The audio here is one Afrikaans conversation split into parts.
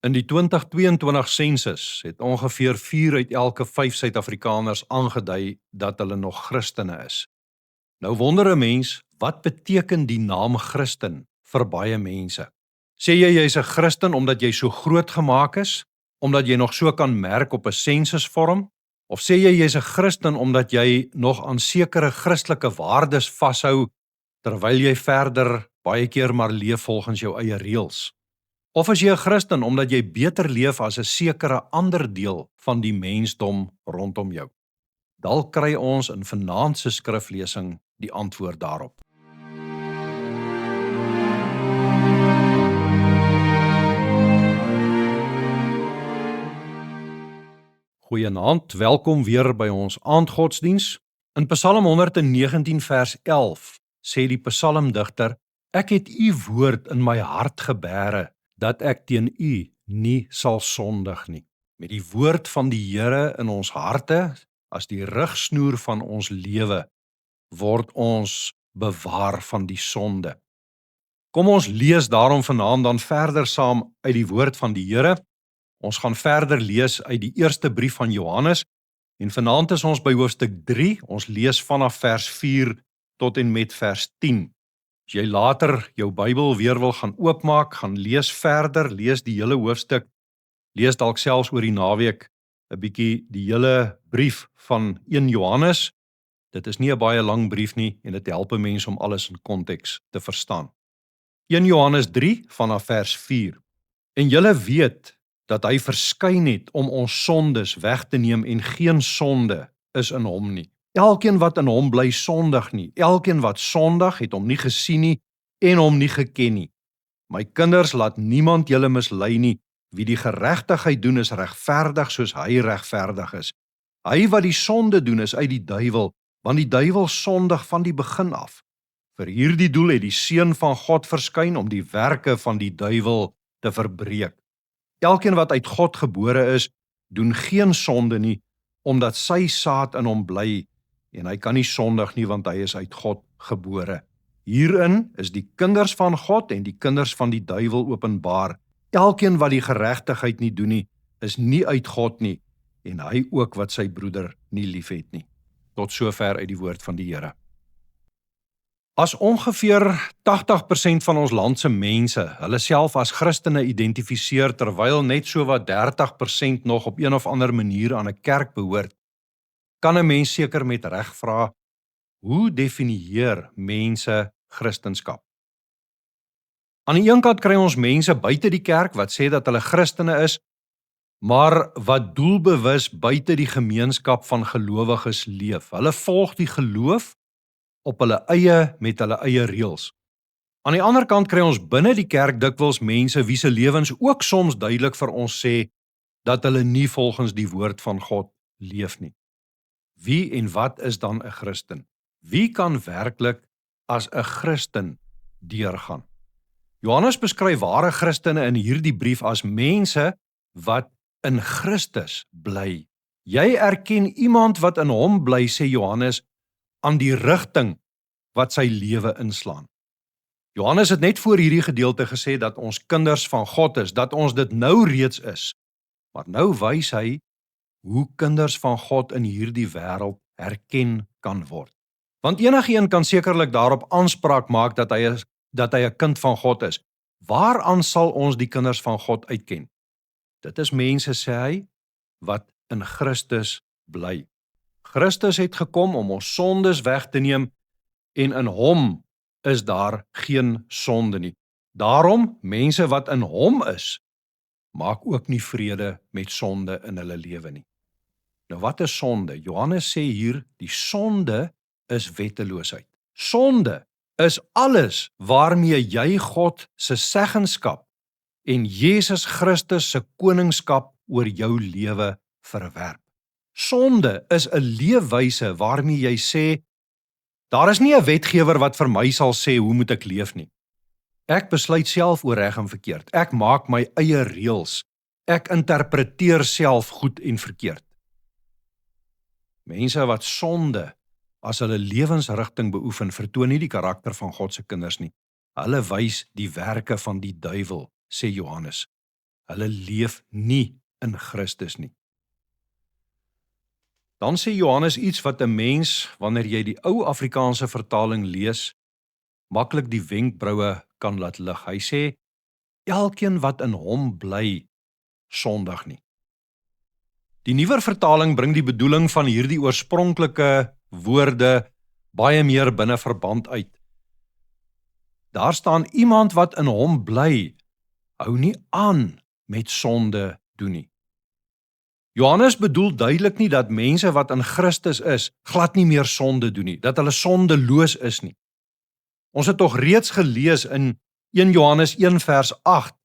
In die 2022 sensus het ongeveer 4 uit elke 5 Suid-Afrikaners aangedui dat hulle nog Christene is. Nou wonder 'n mens, wat beteken die naam Christen vir baie mense? Sê jy's 'n Christen omdat jy so groot gemaak is, omdat jy nog so kan merk op 'n sensusvorm, of sê jy's 'n Christen omdat jy nog aan sekere Christelike waardes vashou terwyl jy verder baie keer maar leef volgens jou eie reëls? Of is jy 'n Christen omdat jy beter leef as 'n sekere ander deel van die mensdom rondom jou? Dalk kry ons in vanaand se skriflesing die antwoord daarop. Goeienaand, welkom weer by ons aandgodsdiens. In Psalm 119 vers 11 sê die psalmdigter: Ek het u woord in my hart gebere, dat ek teen u nie sal sondig nie. Met die woord van die Here in ons harte, as die rigsnoer van ons lewe, word ons bewaar van die sonde. Kom ons lees daarom vanaand dan verder saam uit die woord van die Here. Ons gaan verder lees uit die eerste brief van Johannes, en vanaand is ons by hoofstuk 3, ons lees vanaf vers 4 tot en met vers 10. As jy later jou Bybel weer wil gaan oopmaak, gaan lees verder, lees die hele hoofstuk, lees dalk selfs oor die naweek 'n bietjie die hele brief van 1 Johannes. Dit is nie 'n baie lang brief nie, en dit help 'n mens om alles in konteks te verstaan. 1 Johannes 3 vanaf vers 4. En julle weet dat hy verskyn het om ons sondes weg te neem, en geen sonde is in hom nie. Elkeen wat in hom bly sondig nie. Elkeen wat sondig het hom nie gesien nie en hom nie geken nie. My kinders, laat niemand julle mislei nie. Wie die geregtigheid doen is regverdig soos hy regverdig is. Hy wat die sonde doen is uit die duiwel, want die duiwel sondig van die begin af. Vir hierdie doel het die Seun van God verskyn om die werke van die duiwel te verbreek. Elkeen wat uit God gebore is, doen geen sonde nie, omdat sy saad in hom bly, en hy kan nie sondig nie, want hy is uit God gebore. Hierin is die kinders van God en die kinders van die duiwel openbaar. Elkeen wat die geregtigheid nie doen nie, is nie uit God nie, en hy ook wat sy broeder nie liefhet nie. Tot sover uit die woord van die Here. As ongeveer 80% van ons land se mense hulle self as Christene identifiseer, terwyl net so wat 30% nog op een of ander manier aan 'n kerk behoort, kan 'n mens seker met reg vra, hoe definieer mense Christendom? Aan die een kant kry ons mense buite die kerk wat sê dat hulle Christene is, maar wat doelbewus buite die gemeenskap van gelowiges leef. Hulle volg die geloof op hulle eie met hulle eie reëls. Aan die ander kant kry ons binne die kerk dikwels mense wie se lewens ook soms duidelik vir ons sê dat hulle nie volgens die woord van God leef nie. Wie en wat is dan 'n Christen? Wie kan werklik as 'n Christen deurgaan? Johannes beskryf ware Christene in hierdie brief as mense wat in Christus bly. Jy erken iemand wat in hom bly, sê Johannes, aan die rigting wat sy lewe inslaan. Johannes het net voor hierdie gedeelte gesê dat ons kinders van God is, dat ons dit nou reeds is. Maar nou wys hy hoe kinders van God in hierdie wêreld herken kan word. Want enigiemand kan sekerlik daarop aanspraak maak dat hy 'n kind van God is. Waaraan sal ons die kinders van God uitken? Dit is mense, sê hy, wat in Christus bly. Christus het gekom om ons sondes weg te neem, en in hom is daar geen sonde nie. Daarom, mense wat in hom is, maak ook nie vrede met sonde in hulle lewe nie. Nou wat is sonde? Johannes sê hier, die sonde is wetteloosheid. Sonde is alles waarmee jy God se seggenskap en Jesus Christus se koningskap oor jou lewe verwerp. Sonde is 'n leefwyse waarmee jy sê, daar is nie 'n wetgewer wat vir my sal sê hoe moet ek leef nie. Ek besluit self oor reg en verkeerd. Ek maak my eie reëls. Ek interpreteer self goed en verkeerd. Mense wat sonde as hulle lewensrigting beoefen, vertoon nie die karakter van God se kinders nie. Hulle wys die werke van die duiwel, sê Johannes. hulle leef nie in Christus nie. Dan sê Johannes iets wat 'n mens, wanneer jy die ou Afrikaanse vertaling lees, maklik die wenkbroue kan laat lig. Hy sê, elkeen wat in hom bly, sondig nie. Die nuwer vertaling bring die bedoeling van hierdie oorspronklike woorde baie meer binne verband uit. Daar staan, iemand wat in hom bly, hou nie aan met sonde doen nie. Johannes bedoel duidelik nie dat mense wat in Christus is, glad nie meer sonde doen nie, dat hulle sondeloos is nie. Ons het tog reeds gelees in 1 Johannes 1 vers 8,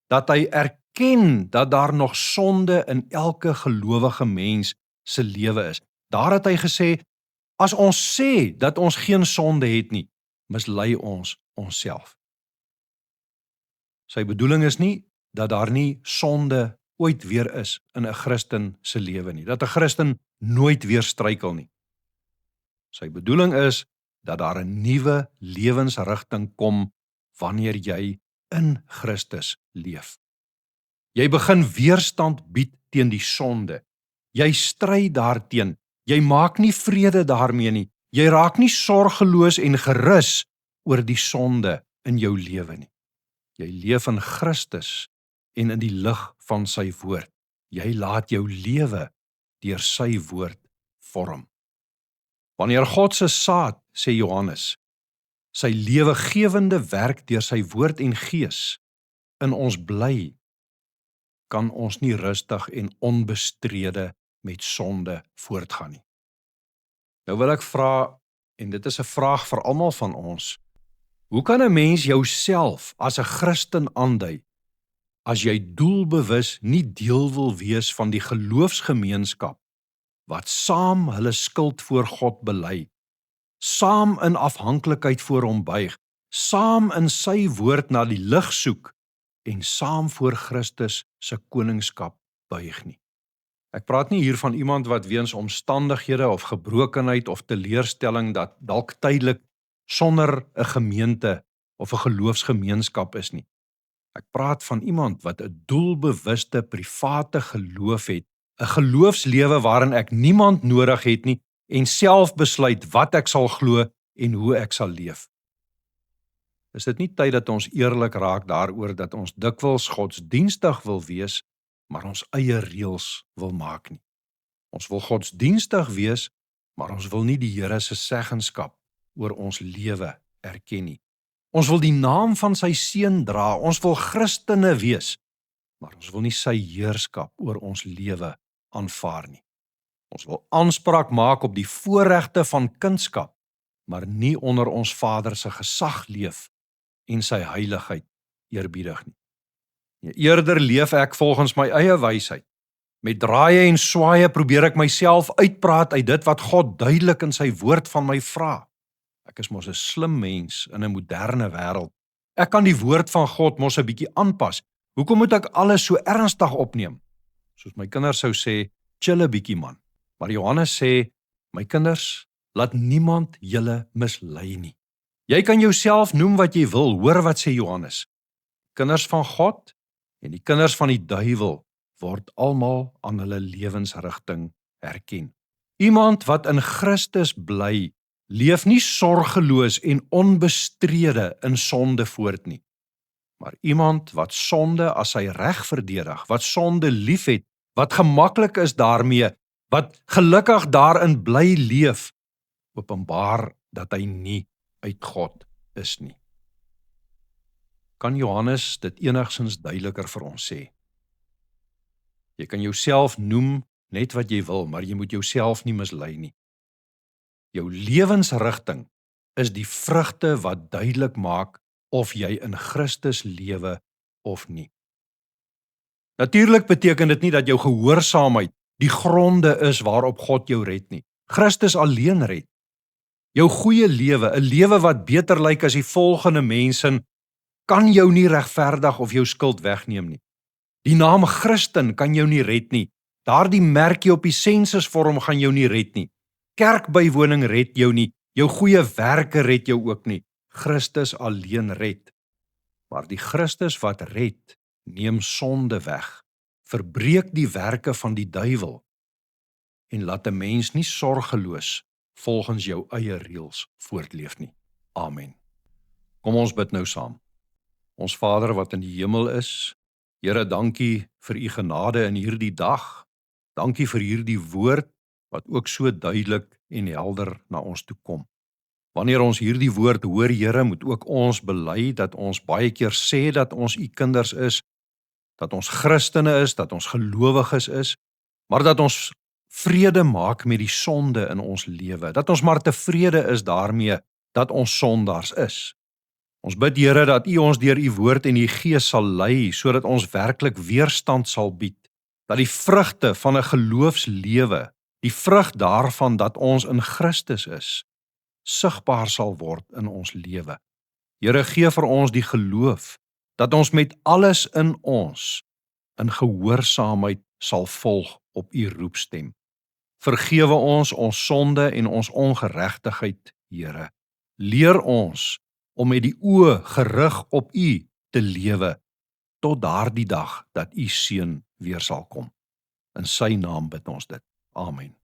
dat hy erken dat daar nog sonde in elke gelowige mens se lewe is. Daar het hy gesê, as ons sê dat ons geen sonde het nie, mislei ons onsself. Sy bedoeling is nie dat daar nie sonde ooit weer is in 'n Christen se lewe nie, dat 'n Christen nooit weer struikel nie. Sy bedoeling is dat daar 'n nuwe lewensrigting kom wanneer jy in Christus leef. Jy begin weerstand bied teen die sonde. Jy stry daarteen. Jy maak nie vrede daarmee nie. Jy raak nie sorgeloos en gerus oor die sonde in jou lewe nie. Jy leef in Christus en in die lig van sy woord. Jy laat jou lewe deur sy woord vorm. Wanneer God se saad, sê Johannes, sy lewegewende werk deur sy woord en gees in ons bly, kan ons nie rustig en onbestrede met sonde voortgaan nie. Nou wil ek vra, en dit is 'n vraag vir almal van ons, hoe kan 'n mens jouself as 'n Christen aandui, as jy doelbewus nie deel wil wees van die geloofsgemeenskap, wat saam hulle skuld voor God bely, saam in afhanklikheid voor hom buig, saam in sy woord na die lig soek, en saam voor Christus se koningskap buig nie. Ek praat nie hier van iemand wat weens omstandighede of gebrokenheid of teleurstelling dat dalk tydelik sonder 'n gemeente of 'n geloofsgemeenskap is nie. Ek praat van iemand wat 'n doelbewuste private geloof het, 'n geloofslewe waarin ek niemand nodig het nie en self besluit wat ek sal glo en hoe ek sal leef. Is dit nie tyd dat ons eerlik raak daaroor dat ons dikwels godsdienstig wil wees, maar ons eie reëls wil maak nie? Ons wil godsdienstig wees, maar ons wil nie die Here se seggenskap oor ons lewe erken nie. Ons wil die naam van sy seun dra, ons wil Christene wees, maar ons wil nie sy heerskap oor ons lewe aanvaar nie. Ons wil aanspraak maak op die voorregte van kindskap, maar nie onder ons Vader se gesag leef en sy heiligheid eerbiedig nie. Eerder leef ek volgens my eie wysheid. Met draaie en swaaie probeer ek myself uitpraat uit dit wat God duidelik in sy woord van my vra. Ek is mos 'n slim mens in 'n moderne wêreld. Ek kan die woord van God mos 'n bietjie aanpas. Hoekom moet ek alles so ernstig opneem? Soos my kinders sou sê, chill 'n bietjie man. Maar Johannes sê, my kinders, laat niemand julle mislei nie. Jy kan jouself noem wat jy wil, hoor wat sê Johannes. Kinders van God en die kinders van die duiwel word almal aan hulle lewensrigting herken. Iemand wat in Christus bly, leef nie sorgeloos en onbestrede in sonde voort nie. Maar iemand wat sonde as sy reg verdedig, wat sonde liefhet, wat gemaklik is daarmee, wat gelukkig daarin bly leef, openbaar dat hy nie uit God is nie. Kan Johannes dit enigsins duideliker vir ons sê? Jy kan jouself noem net wat jy wil, maar jy moet jouself nie mislei nie. Jou lewensrigting is die vrugte wat duidelik maak of jy in Christus lewe of nie. Natuurlik beteken dit nie dat jou gehoorsaamheid die gronde is waarop God jou red nie. Christus alleen red. Jou goeie lewe, 'n lewe wat beter lyk as die volgende mense, kan jou nie regverdig of jou skuld wegneem nie. Die naam Christen kan jou nie red nie. Daardie merkie op die sensusvorm gaan jou nie red nie. Kerkbywoning red jou nie. Jou goeie werke red jou ook nie. Christus alleen red. Maar die Christus wat red, Neem sonde weg, verbreek die werke van die duiwel en laat 'n mens nie sorgeloos volgens jou eie reëls voortleef nie. Amen. Kom ons bid nou saam. Ons Vader wat in die hemel is, Here, dankie vir u genade in hierdie dag. Dankie vir hierdie woord wat ook so duidelik en helder na ons toe kom. Wanneer ons hierdie woord hoor, Here, moet ook ons bely dat ons baie keer sê dat ons u kinders is, dat ons Christene is, dat ons gelowiges is, maar dat ons vrede maak met die sonde in ons lewe, dat ons maar tevrede is daarmee dat ons sondaars is. Ons bid, Here, dat u ons deur u woord en u gees sal lei, sodat ons werklik weerstand sal bied, dat die vrugte van 'n geloofslewe, die vrug daarvan dat ons in Christus is, sigbaar sal word in ons lewe. Here, gee vir ons die geloof, dat ons met alles in ons, in gehoorsaamheid sal volg op u roepstem. Vergewe ons sonde en ons ongeregtigheid, Here. Leer ons om met die oë gerig op u te lewe, tot daardie dag dat u seun weer sal kom. In sy naam bid ons dit. Amen.